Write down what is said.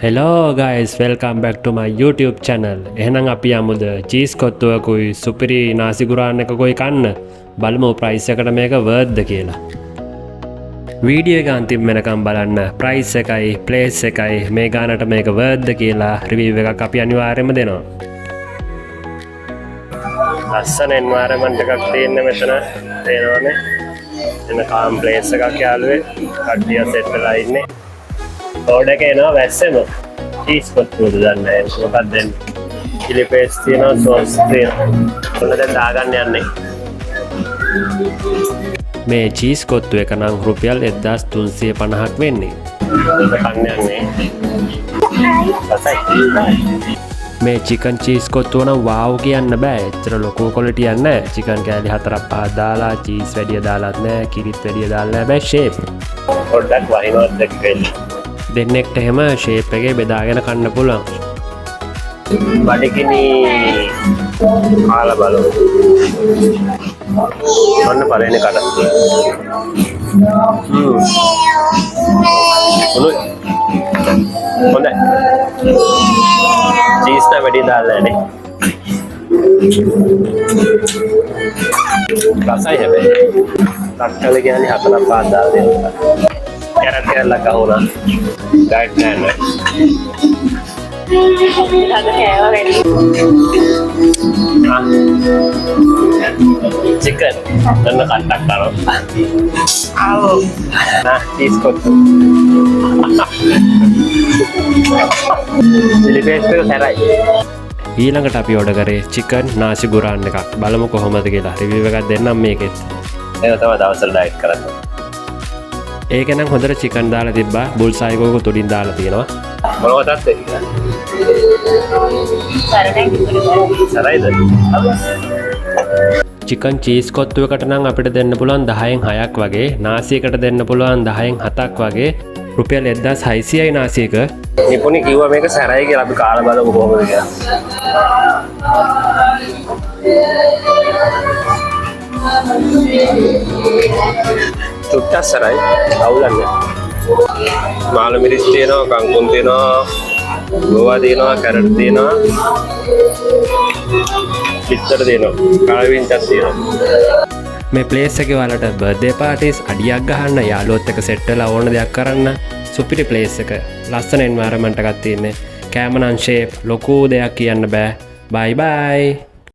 Hello guys, welcome back to my YouTube channel. එහෙනම් අපි යමුද cheese කොත්තුවකුයි සුපිරි නාසි ගුරාන් එකකුයි කන්න. බලමු ප්‍රයිස් එකට මේක worth ද කියලා. වීඩියෝ එක අන්තිම වෙනකම් බලන්න. ප්‍රයිස් එකයි, ප්ලේස් එකයි මේ ගානට මේක worth ද කියලා රිවිව් එකක් අපි අනිවාර්යයෙන්ම දෙනවා. ලස්සන environment එකක් තියෙන මෙතන තේරෙනවනේ. එන කාම් ප්ලේස් එකක් යාළුවේ. කට්ටිය සෙට් වෙලා ඉන්නේ. ඕඩ එක එනවා වැස්සෙම චීස් කොත්තුවද දන්න මොකක්ද දෙන්නේ චිලි පේස්ට් තියෙනවා සෝස් තියෙනවා ඔන්න දැන් දාගන්න යන්නේ මේ චීස් කොත්තු එක නම් රුපියල් 1350ක් වෙන්නේ කන්න යන්නේ මේ චිකන් චීස් කොත්තුව නම් වාව් කියන්න බෑ එච්චර ලොකු ක්වොලිටියක් නෑ චිකන් කෑලි 4-5 දාලා චීස් වැඩිය දාලාත් නෑ කිරිත් වැඩිය දාලා නෑ බෑ ෂේප් පොඩ්ඩක් වහිනවත් දෙකෙන්න දෙන්නෙක්ට එහෙම ෂේප් එකේ බෙදාගෙන කන්න පුළුවන්. බඩගිනි කාලා බලමු. ඔන්න පළවෙනි කට. හොඳයි. චීස් නම් වැඩි දාලා නේ. රසයි හැබැයි. තක්කල කියන්නේ 4-5 දාලා දෙනවා. Carrot lah kau na, diet na. Chicken, dan kantak karo. Nah, cheese kottu. Chili paste එක සැරයි. ඊළඟට අපි ඕඩර් කරේ chicken nasi guraan එකක්. බලමු කොහොමද කියලා. රිවිව් එකක් දෙන්නම් මේකෙත්. ඒක තමයි දවසට ඩයට් කරන්නේ. ඒක නම් හොඳට චිකන් දාලා තිබ්බා බුල්සයි එකක තුඩින් දාලා තියෙනවා මොනවදත් ඒක සරයිද චිකන් චීස් කොත්තුවකට නම් අපිට දෙන්න පුළුවන් 10න් 6ක් වගේ නාසියකට දෙන්න පුළුවන් 10න් 7ක් වගේ රුපියල් 1600යි නාසියක නිපුණි කිව්වා මේක සරයි කියලා අපි කාලා බලමු කොහොමද කියලා චුට්ටක් සරයි අවුලන්නේ මාළු මිරිස් තියෙනවා කංකුම් තියෙනවා ගෝවා තියෙනවා කැරට් තියෙනවා පිටතට තියෙනවා කාවින්චක් තියෙනවා මේ ප්ලේස් එකේ වලට බර්ත්ඩේ පාටිස් අඩියක් ගහන්න යාළුවොත් එක්ක සෙට් වෙලා ඕන දෙයක් කරන්න සුපිරි ප්ලේස් එක ලස්සන එන්වයරන්මන්ට් එකක් තියෙන්නේ කැමනන් ෂේප් ලොකු දෙයක් කියන්න බෑ බයි බයි